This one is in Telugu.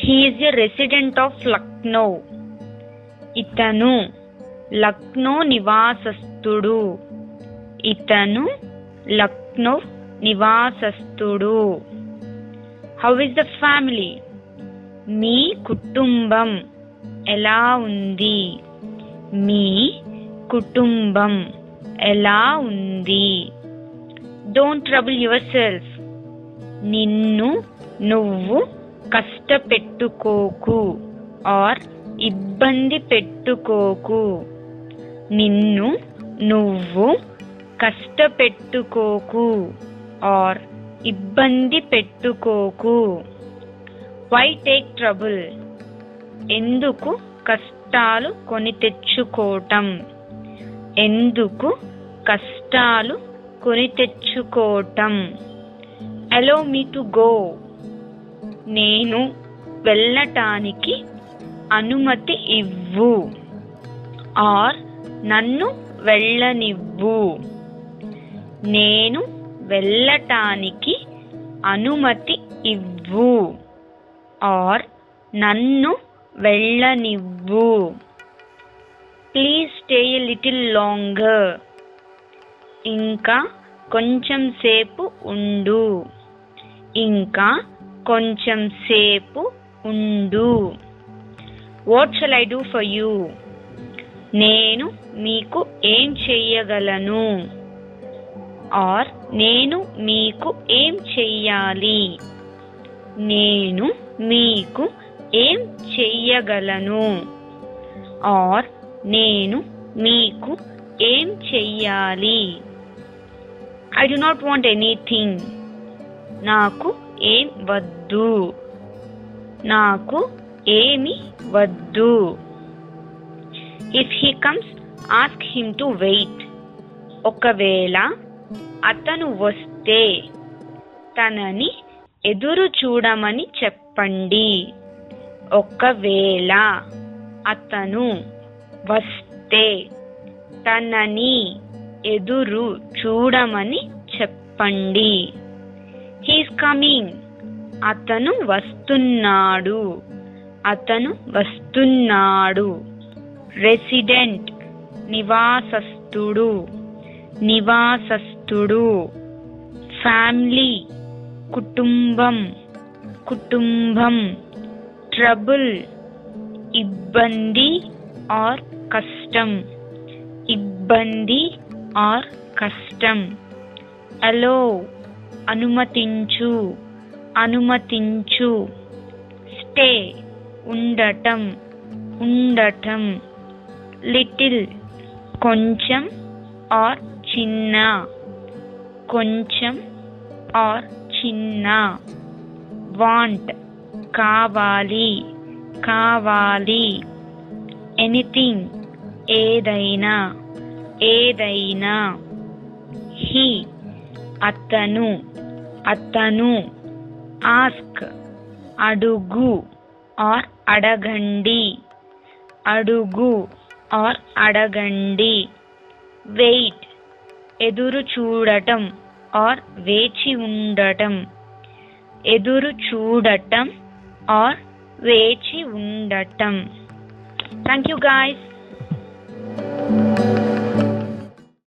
He is a resident of Lucknow. ఇతను లక్నో నివాసస్థుడు. ఇతను Lucknow నివాసస్థుడు. How is the family? మీ కుటుంబం ఎలా ఉంది? మీ కుటుంబం ఎలా ఉంది? Don't trouble yourself. నిన్ను నువ్వు కష్టపెట్టుకోకు ఆర్ ఇబ్బంది పెట్టుకోకు. నిన్ను నువ్వు కష్టపెట్టుకోకు ఆర్ ఇబ్బంది పెట్టుకోకు. Why take trouble? ఎందుకు కష్టాలు కొని తెచ్చుకోవటం? ఎందుకు కష్టాలు కొని తెచ్చుకోవటం? Allow me to go. నేను వెళ్ళటానికి అనుమతి ఇవ్వు ఆర్ నన్ను వెళ్ళనివ్వు. నేను వెళ్ళటానికి అనుమతి ఇవ్వు ఆర్ నన్ను వెళ్ళనివ్వు. Please stay a little longer. ఇంకా కొంచెం సేపు ఉండు. ఇంకా కొంచెం సేపు ఉండు. What shall I do for you? నేను మీకు ఏం చెయ్యగలను ఆర్ నేను మీకు ఏం చెయ్యాలి? నేను మీకు ఏం చెయ్యగలను ఆర్ నేను మీకు ఏం చెయ్యాలి? I do not want anything. నాకు ఏం వద్దు. నాకు ఏమి వద్దు. If he comes, ask him to wait. ఒకవేళ అతను వస్తే తనని ఎదురు చూడమని చెప్పండి. ఒకవేళ అతను వస్తే తనని ఎదురు చూడమని చెప్పండి. He is coming. అతను వస్తున్నాడు. అతను వస్తున్నాడు. రెసిడెంట్ నివాసస్థుడు. నివాసస్థుడు. ఫ్యామిలీ కుటుంబం. కుటుంబం. ట్రబుల్ ఇబ్బంది ఆర్ కష్టం. ఇబ్బంది ఆర్ కష్టం. అలో అనుమతించు. అనుమతించు. స్టే ఉండటం. ఉండటం. లిటిల్ కొంచెం ఆర్ చిన్న. కొంచెం ఆర్ చిన్న. వాంట్ కావాలి. కావాలి. ఎనీథింగ్ ఏదైనా. ఏదైనా. హీ అతను. అతను. ఆస్క్ అడుగు ఆర్ అడగండి. అడుగు ఆర్ అడగండి. వెయిట్ ఎదురు చూడటం ఆర్ వేచి ఉండటం. ఎదురు చూడటం ఆర్ వేచి ఉండటం. Thank you guys.